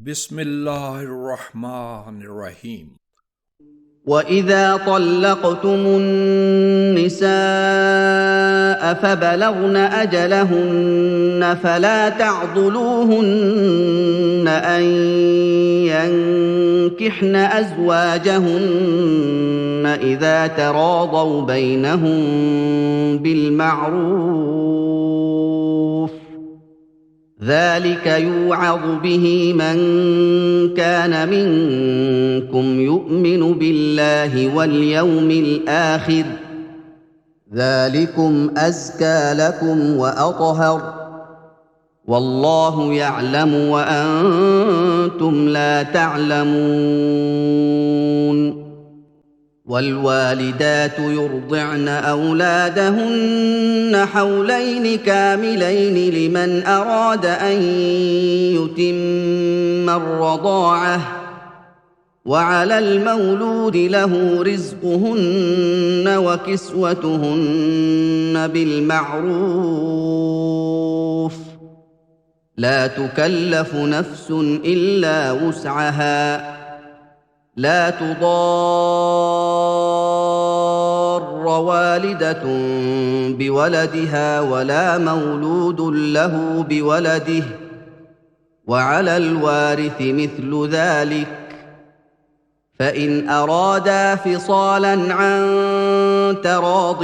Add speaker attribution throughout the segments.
Speaker 1: بسم الله الرحمن الرحيم.
Speaker 2: وَإِذَا طَلَّقْتُمُ النِّسَاءَ فَبَلَغْنَ أَجَلَهُنَّ فَلَا تَعْضُلُوهُنَّ أَن يَنكِحْنَ أَزْوَاجَهُنَّ إِذَا تَرَاضَوْا بَيْنَهُم بِالْمَعْرُوفِ ۗ ذَلِكَ يُوعَظُ بِهِ مَن كَانَ مِنكُمْ يُؤْمِنُ بِاللَّهِ وَالْيَوْمِ الْآخِرِ ۗ ذَلِكُمْ أَزْكَىٰ لَكُمْ وَأَطْهَرُ ۗ وَاللَّهُ يَعْلَمُ وَأَنتُمْ لَا تَعْلَمُونَ. وَالْوَالِدَاتُ يُرْضِعْنَ أَوْلَادَهُنَّ حَوْلَيْنِ كَامِلَيْنِ لِمَنْ أَرَادَ أَن يُتِمَّ الرَّضَاعَةَ ۚ وَعَلَى الْمَوْلُودِ لَهُ رِزْقُهُنَّ وَكِسْوَتُهُنَّ بِالْمَعْرُوفِ ۚ لَا تُكَلَّفُ نَفْسٌ إِلَّا وُسْعَهَا ۚ لَا تُضَارَّ وَالِدَةٌ بِوَلَدِهَا وَلَا مَوْلُودٌ لَّهُ بِوَلَدِهِ ۚ وَعَلَى الْوَارِثِ مِثْلُ ذَٰلِكَ ۗ فَإِنْ أَرَادَا فِصَالًا عَن تَرَاضٍ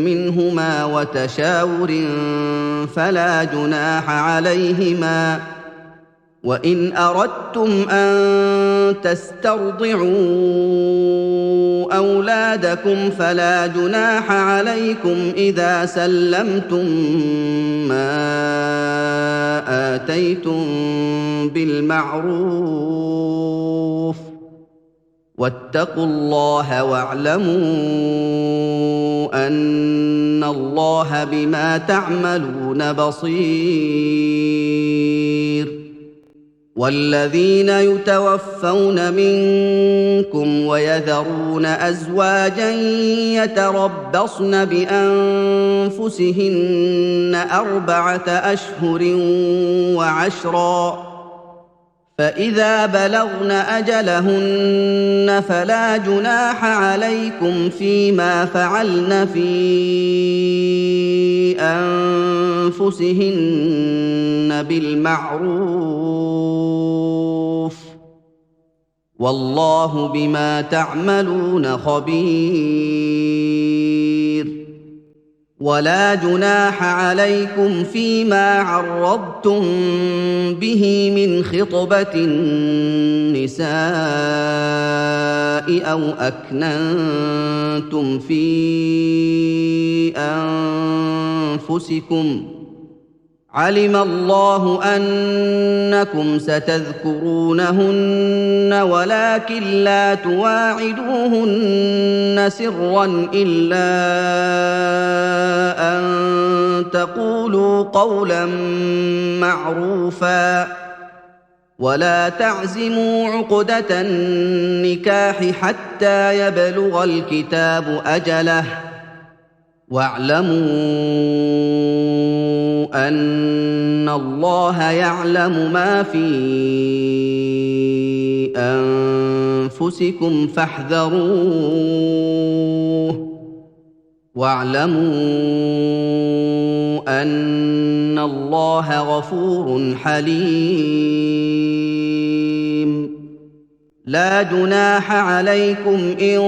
Speaker 2: مِّنْهُمَا وَتَشَاوُرٍ فَلَا جُنَاحَ عَلَيْهِمَا ۗ وَإِنْ أَرَدتُّمْ أَن تَسْتَرْضِعُوا أَوْلَادَكُمْ فَلَا جُنَاحَ عَلَيْكُمْ إِذَا سَلَّمْتُم مَّا آتَيْتُم بِالْمَعْرُوفِ ۗ وَاتَّقُوا اللَّهَ وَاعْلَمُوا أَنَّ اللَّهَ بِمَا تَعْمَلُونَ بَصِيرٌ. وَالَّذِينَ يُتَوَفَّوْنَ مِنكُمْ وَيَذَرُونَ أَزْوَاجًا يَتَرَبَّصْنَ بِأَنفُسِهِنَّ أَرْبَعَةَ أَشْهُرٍ وَعَشْرًا ۖ فَإِذَا بَلَغْنَ أَجَلَهُنَّ فَلَا جُنَاحَ عَلَيْكُمْ فِيمَا فَعَلْنَ فِي أَنفُسِهِنَّ بِالْمَعْرُوفِ ۗ وَاللَّهُ بِمَا تَعْمَلُونَ خَبِيرٌ. وَلَا جُنَاحَ عَلَيْكُمْ فِيمَا عَرَّضْتُم بِهِ مِنْ خِطْبَةِ النِّسَاءِ أَوْ أَكْنَنتُمْ فِي أَنفُسِكُمْ ۚ عَلِمَ اللَّهُ أَنَّكُمْ سَتَذْكُرُونَهُنَّ وَلَٰكِن لَّا تُوَاعِدُوهُنَّ سِرًّا إِلَّا أَن تَقُولُوا قَوْلًا مَّعْرُوفًا ۚ وَلَا تَعْزِمُوا عُقْدَةَ النِّكَاحِ حَتَّىٰ يَبْلُغَ الْكِتَابُ أَجَلَهُ ۚ وَاعْلَمُوا أَنَّ اللَّهَ يَعْلَمُ مَا فِي أَنفُسِكُمْ فَاحْذَرُوهُ ۚ وَاعْلَمُوا أَنَّ اللَّهَ غَفُورٌ حَلِيمٌ. لَا جُنَاحَ عَلَيْكُمْ إِن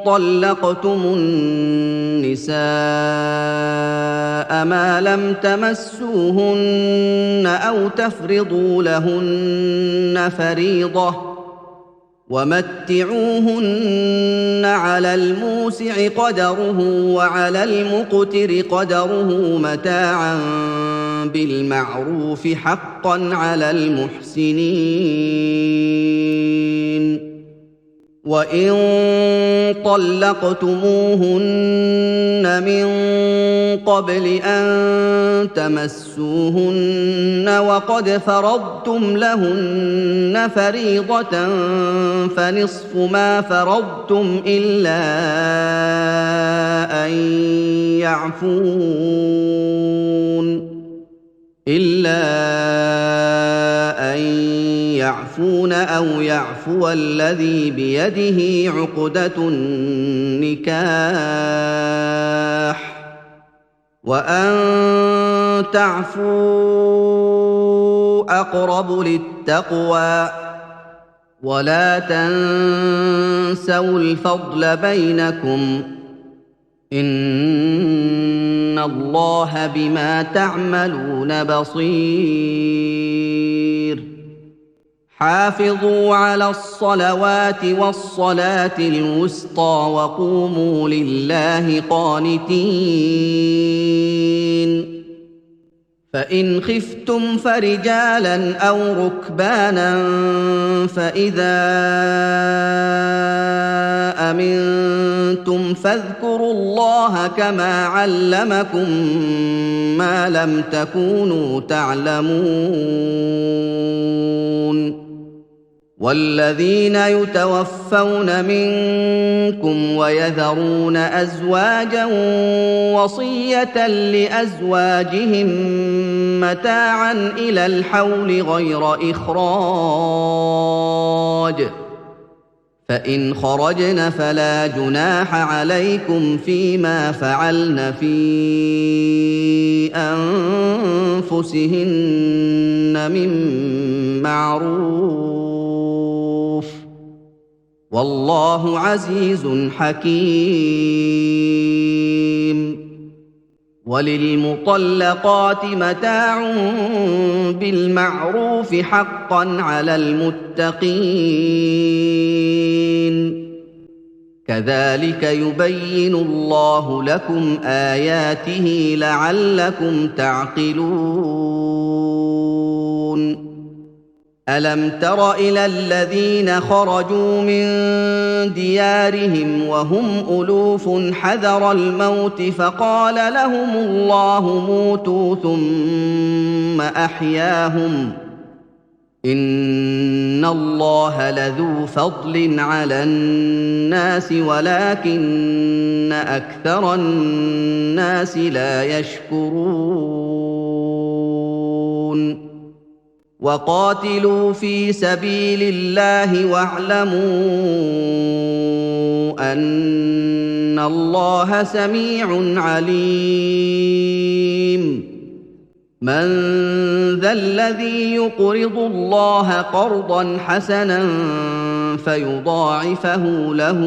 Speaker 2: طَلَّقْتُمُ النِّسَاءَ مَا لَمْ تَمَسُّوهُنَّ أَوْ تَفْرِضُوا لَهُنَّ فَرِيضَةً ۚ وَمَتِّعُوهُنَّ عَلَى الْمُوسِعِ قَدَرُهُ وَعَلَى الْمُقْتِرِ قَدَرُهُ مَتَاعًا بِالْمَعْرُوفِ ۖ حَقًّا عَلَى الْمُحْسِنِينَ. وَإِن طَلَّقْتُمُوهُنَّ مِن قَبْلِ أَن تَمَسُّوهُنَّ وَقَدْ فَرَضْتُمْ لَهُنَّ فَرِيضَةً فَنِصْفُ مَا فَرَضْتُمْ إِلَّا أَن يَعْفُونَ إِلَّا أَن يعفون أو يعفو الذي بيده عقدة النكاح وأن تعفوا أقرب للتقوى ولا تنسوا الفضل بينكم إن الله بما تعملون بصير حافظوا على الصلوات والصلاة الوسطى وقوموا لله قانتين فإن خفتم فرجالا أو ركبانا فإذا أمنتم فاذكروا الله كما علمكم ما لم تكونوا تعلمون والذين يتوفون منكم ويذرون أزواجا وصية لأزواجهم متاعا إلى الحول غير إخراج فإن خرجن فلا جناح عليكم فيما فعلن في أنفسهن من معروف والله عزيز حكيم وللمطلقات متاع بالمعروف حقا على المتقين كذلك يبين الله لكم آياته لعلكم تعقلون ألم تر إلى الذين خرجوا من ديارهم وهم ألوف حذر الموت فقال لهم الله موتوا ثم أحياهم إن الله لذو فضل على الناس ولكن أكثر الناس لا يشكرون وقاتلوا في سبيل الله واعلموا أن الله سميع عليم من ذا الذي يقرض الله قرضا حسنا فيضاعفه له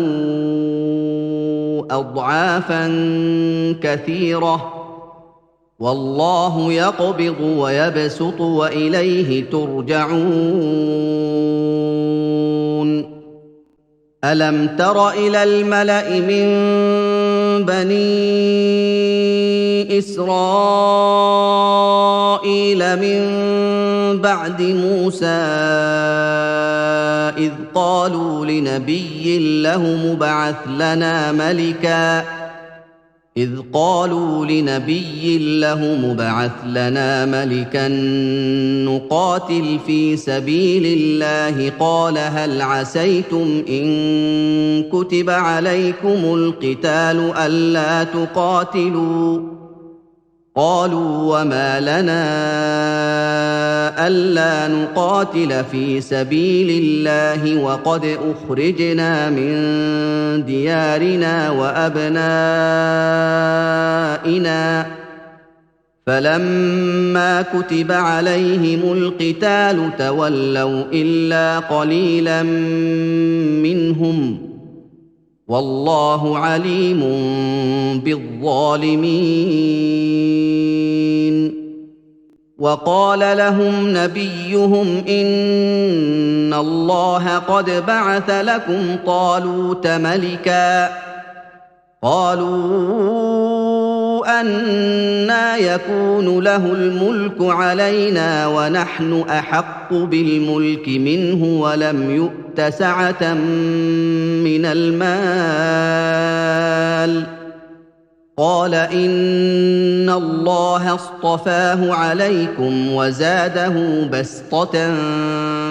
Speaker 2: أضعافا كثيرة والله يقبض ويبسط وإليه ترجعون ألم تر إلى الملأ من بني إسرائيل من بعد موسى إذ قالوا لنبي له مبعث لنا ملكا نقاتل في سبيل الله قال هل عسيتم إن كتب عليكم القتال ألا تقاتلوا قالوا وما لنا ألا نقاتل في سبيل الله وقد أخرجنا من ديارنا وأبنائنا فلما كتب عليهم القتال تولوا إلا قليلا منهم والله عليم بالظالمين وقال لهم نبيهم إن الله قد بعث لكم طالوت ملكا قالوا أنى يكون له الملك علينا ونحن أحق بالملك منه ولم يؤت سعة من المال قال إن الله اصطفاه عليكم وزاده بسطة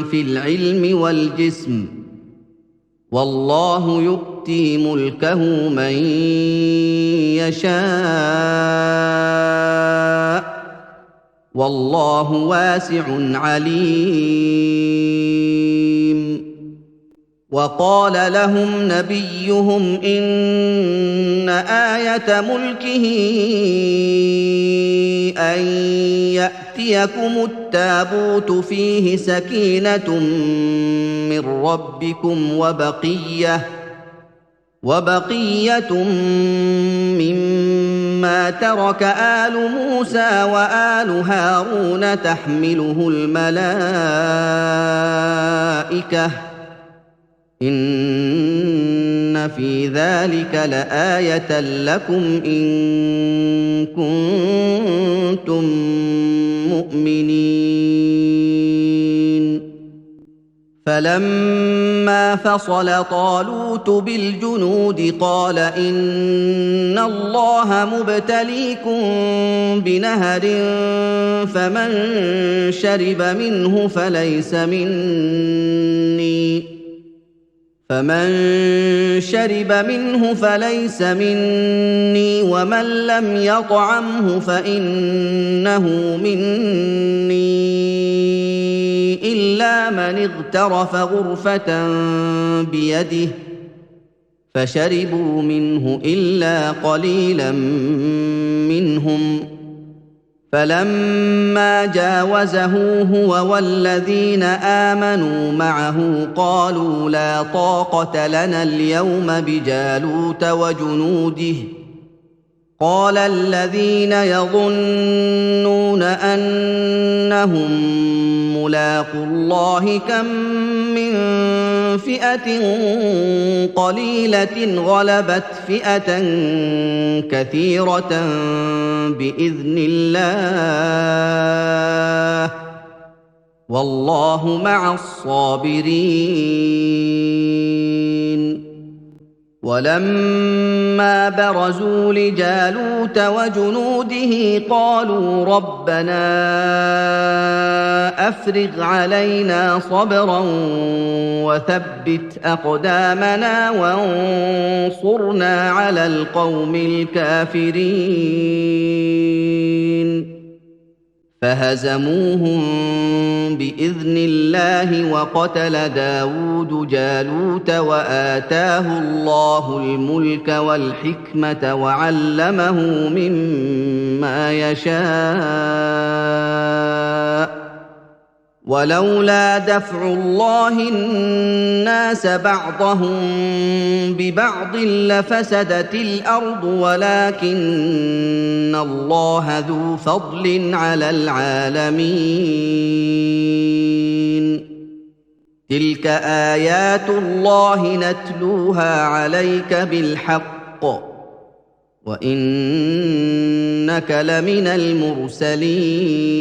Speaker 2: في العلم والجسم والله يؤتي ملكه من يشاء والله واسع عليم. وقال لهم نبيهم إن آية ملكه أن يأتيكم التابوت فيه سكينة من ربكم وبقية مما ترك آل موسى وآل هارون تحمله الملائكة إن في ذلك لآية لكم إن كنتم مؤمنين. فلما فصل طالوت بالجنود قال إن الله مبتليكم بنهر فمن شرب منه فليس مني ومن لم يطعمه فإنه مني إلا من اغترف غرفة بيده فشربوا منه إلا قليلا منهم. فلما جاوزه هو والذين آمنوا معه قالوا لا طاقة لنا اليوم بجالوت وجنوده. قال الذين يظنون أنهم ملاقو الله كم من فئة قليلة غلبت فئة كثيرة بإذن الله والله مع الصابرين. ولما برزوا لجالوت وجنوده قالوا ربنا أفرغ علينا صبرا وثبت أقدامنا وانصرنا على القوم الكافرين. فهزموهم بإذن الله وقتل داود جالوت وآتاه الله الملك والحكمة وعلمه مما يشاء. ولولا دفع الله الناس بعضهم ببعض لفسدت الأرض ولكن الله ذو فضل على العالمين. تلك آيات الله نتلوها عليك بالحق وإنك لمن المرسلين.